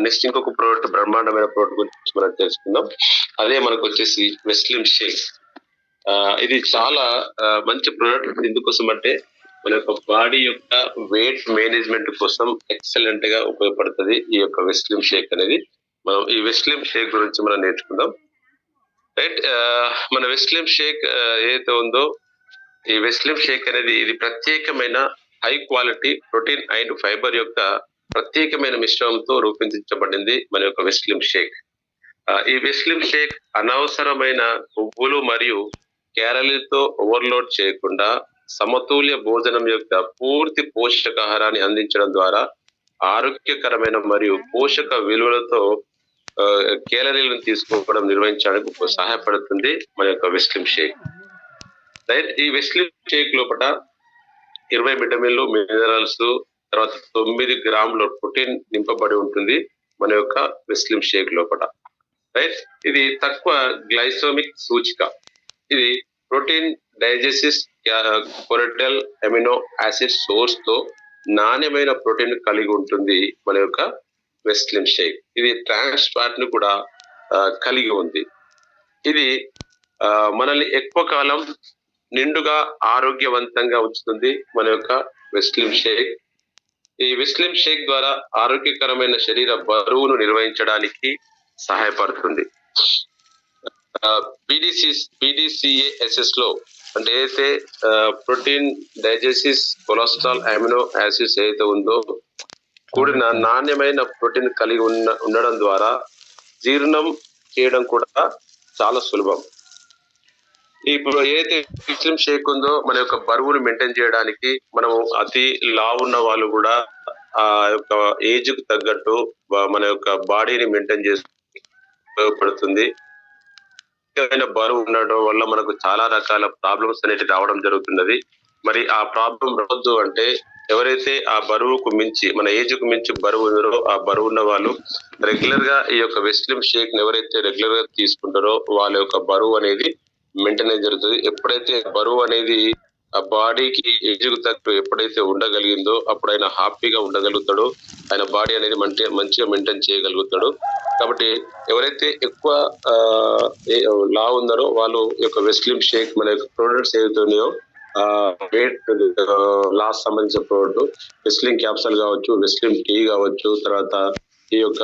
Next ఇంకొక product, బ్రహ్మాండమైన product గురించి మనం తెలుసుకుందాం. అదే మనకు వచ్చేసి వెస్లిమ్ షేక్. ఇది చాలా మంచి ప్రోడక్ట్. ఎందుకోసం అంటే మన యొక్క బాడీ యొక్క వెయిట్ మేనేజ్మెంట్ కోసం ఎక్సలెంట్ గా ఉపయోగపడుతుంది ఈ యొక్క వెస్లిమ్ షేక్ అనేది. మనం ఈ వెస్లిమ్ షేక్ గురించి మనం నేర్చుకుందాం. రైట్, మన వెస్లిమ్ షేక్ ఏదైతే ఉందో, ఈ వెస్లిమ్ షేక్ అనేది ఇది ప్రత్యేకమైన high quality protein and fibre యొక్క ప్రత్యేకమైన మిశ్రమంతో రూపొందించబడింది మన యొక్క వెస్లిమ్ షేక్. ఈ వెస్లిమ్ షేక్ అనవసరమైన కొవ్వులు మరియు క్యాలరీలతో ఓవర్లోడ్ చేయకుండా సమతుల్య భోజనం యొక్క పూర్తి పోషకాహారాన్ని అందించడం ద్వారా ఆరోగ్యకరమైన మరియు పోషక విలువలతో క్యాలరీలను తీసుకోవడం నిర్వహించడానికి సహాయపడుతుంది మన యొక్క వెస్లిమ్ షేక్. రైట్, ఈ వెస్లిమ్ షేక్ లోపల 20 విటమిన్లు, మినరల్స్, తర్వాత 9 గ్రాముల ప్రోటీన్ నింపబడి ఉంటుంది మన యొక్క వెస్లిమ్ షేక్ లోపల. రైట్, ఇది తక్కువ గ్లైసోమిక్ సూచిక. ఇది ప్రోటీన్ డైజెసిస్ కొరెటల్ అమినో యాసిడ్ సోర్స్ తో నాణ్యమైన ప్రోటీన్ కలిగి ఉంటుంది మన యొక్క వెస్లిమ్ షేక్. ఇది ట్రాన్స్ ఫ్యాట్ ని కూడా కలిగి ఉంది. ఇది మనల్ని ఎక్కువ కాలం నిండుగా ఆరోగ్యవంతంగా ఉంచుతుంది మన యొక్క వెస్లిమ్ షేక్. ఈ వెస్లిమ్ షేక్ ద్వారా ఆరోగ్యకరమైన శరీర బరువును నిర్వహించడానికి సహాయపడుతుంది. పీడీసీఏఎస్ఎస్ లో అంటే ఏదైతే ప్రోటీన్ డైజెసిస్ కొలెస్ట్రాల్ అమినో యాసిడ్స్ ఏదైతే ఉందో కూడిన నాణ్యమైన ప్రోటీన్ కలిగి ఉండడం ద్వారా జీర్ణం చేయడం కూడా చాలా సులభం. ఇప్పుడు ఏదైతే వెస్లిమ్ షేక్ ఉందో మన యొక్క బరువును మెయింటైన్ చేయడానికి, మనము అతి లావు ఉన్న వాళ్ళు కూడా ఆ యొక్క ఏజ్ కు తగ్గట్టు మన యొక్క బాడీని మెయింటైన్ చేసి ఉపయోగపడుతుంది. బరువు ఉండడం వల్ల మనకు చాలా రకాల ప్రాబ్లమ్స్ అనేవి రావడం జరుగుతున్నది. మరి ఆ ప్రాబ్లం రావద్దు అంటే ఎవరైతే ఆ బరువుకు మించి, మన ఏజ్ కు మించి బరువు ఉన్నారో ఆ బరువు ఉన్న వాళ్ళు రెగ్యులర్ గా ఈ యొక్క వెస్లిమ్ షేక్ ఎవరైతే రెగ్యులర్ గా తీసుకుంటారో వాళ్ళ యొక్క బరువు అనేది మెయింటైన్ జరుగుతుంది. ఎప్పుడైతే బరువు అనేది ఆ బాడీకి ఏజ్కు తగ్గ ఎప్పుడైతే ఉండగలిగిందో అప్పుడు ఆయన హ్యాపీగా ఉండగలుగుతాడు, ఆయన బాడీ అనేది మంచిగా మెయింటైన్ చేయగలుగుతాడు. కాబట్టి ఎవరైతే ఎక్కువ లా ఉన్నారో వాళ్ళు యొక్క వెస్లిమ్ షేక్ మన యొక్క ప్రోడక్ట్స్ ఏదైతే ఉన్నాయో వెయిట్ లాస్ సంబంధించిన ప్రోడక్ట్, వెస్లిమ్ క్యాప్సల్ కావచ్చు, వెస్లిమ్ టీ కావచ్చు, తర్వాత ఈ యొక్క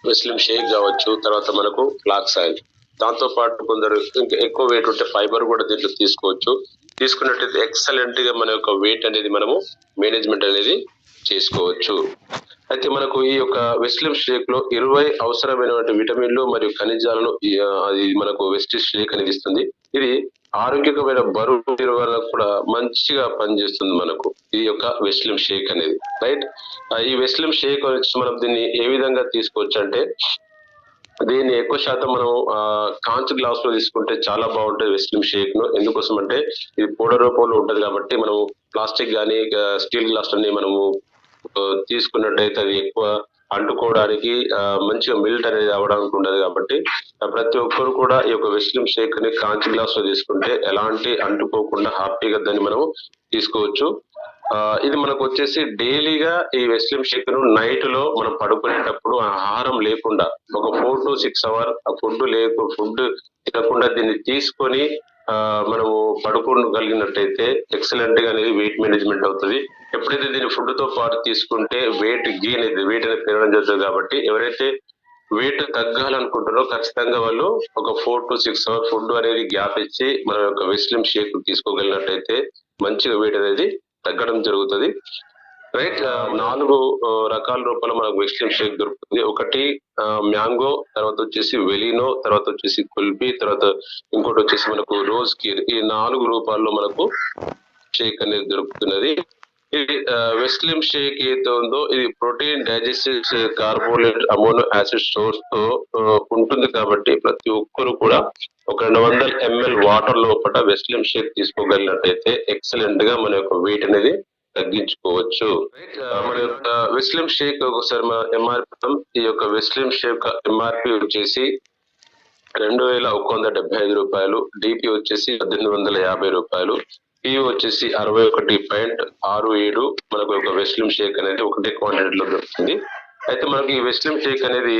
వెస్లిమ్ షేక్ కావచ్చు, తర్వాత మనకు ఫ్లాక్స్ ఆయిల్, దాంతో పాటు కొందరు ఇంకా ఎక్కువ వెయిట్ ఉంటే ఫైబర్ కూడా దీంట్లో తీసుకోవచ్చు. తీసుకున్నట్టయితే ఎక్సలెంట్ గా మన యొక్క వెయిట్ అనేది మనము మేనేజ్మెంట్ అనేది చేసుకోవచ్చు. అయితే మనకు ఈ యొక్క వెస్లిమ్ షేక్ లో 20 అవసరమైనటువంటి విటమిన్లు మరియు ఖనిజాలను అది మనకు వెస్లిమ్ షేక్ అనేది ఇస్తుంది. ఇది ఆరోగ్యకరమైన బరువు నిర్వహణ కూడా మంచిగా పనిచేస్తుంది మనకు ఈ యొక్క వెస్లిమ్ షేక్ అనేది. రైట్, ఈ వెస్లిమ్ షేక్ వచ్చి మనం దీన్ని ఏ విధంగా తీసుకోవచ్చు అంటే, దీన్ని ఎక్కువ శాతం మనం కాంచ్ గ్లాస్ లో తీసుకుంటే చాలా బాగుంటుంది వెస్లిమ్ షేక్ ను. ఎందుకోసం అంటే ఇది పౌడర్ రూపంలో ఉంటది కాబట్టి మనము ప్లాస్టిక్ గానీ స్టీల్ గ్లాస్ అన్ని మనము తీసుకున్నట్టయితే అది ఎక్కువ అంటుకోవడానికి మంచిగా మిల్ట్ అనేది అవడానికి ఉండదు. కాబట్టి ప్రతి ఒక్కరు కూడా ఈ యొక్క వెస్లిమ్ షేక్ ని కాంచ్ గ్లాస్ లో తీసుకుంటే ఎలాంటి అంటుకోకుండా హ్యాపీగా దాన్ని మనం తీసుకోవచ్చు. ఇది మనకు వచ్చేసి డైలీగా ఈ వెస్లిమ్ షేక్ ను నైట్ లో మనం పడుకునేటప్పుడు ఆహారం లేకుండా ఒక 4 to 6 hours ఫుడ్ తినకుండా దీన్ని తీసుకొని మనము పడుకోగలిగినట్టయితే ఎక్సలెంట్ గా అనేది వెయిట్ మేనేజ్మెంట్ అవుతుంది. ఎప్పుడైతే దీన్ని ఫుడ్ తో పాటు తీసుకుంటే వెయిట్ అనేది పెరగడం జరుగుతుంది. కాబట్టి ఎవరైతే వెయిట్ తగ్గాలనుకుంటారో ఖచ్చితంగా వాళ్ళు ఒక 4 to 6 hours ఫుడ్ అనేది గ్యాప్ ఇచ్చి మన యొక్క వెస్లిమ్ షేక్ తీసుకోగలిగినట్టయితే మంచిగా వెయిట్ అనేది తగ్గడం జరుగుతుంది. రైట్, 4 రకాల రూపాయలు మనకు వెస్లిమ్ షేక్ దొరుకుతుంది. ఒకటి మ్యాంగో, తర్వాత వచ్చేసి వెలినో, తర్వాత వచ్చేసి కుల్ఫీ, తర్వాత ఇంకోటి వచ్చేసి మనకు రోజ్ కీర్. ఈ 4 రూపాల్లో మనకు షేక్ అనేది దొరుకుతున్నది. ఇది వెస్లిమ్ షేక్ ఏదైతే ఉందో ఇది protein digestive carbohydrate అమోనో acid source తో ఉంటుంది. కాబట్టి ప్రతి ఒక్కరు కూడా ఒక 200 ml వాటర్ లోపల వెస్లిమ్ షేక్ తీసుకోగలిగినట్టయితే ఎక్సలెంట్ గా మన యొక్క వెయిట్ అనేది తగ్గించుకోవచ్చు. మన యొక్క వెస్లిమ్ షేక్ ఒకసారి మన ఎంఆర్పి, ఈ యొక్క వెస్లిమ్ షేక్ ఎంఆర్పి వచ్చేసి 2175 రూపాయలు, డిపి వచ్చేసి 1850 రూపాయలు, పి వచ్చేసి 61.67. మనకు ఒక వెస్లిమ్ షేక్ అనేది ఒకటే క్వాంటిటీలో దొరుకుతుంది. అయితే మనకి ఈ వెస్లిం షేక్ అనేది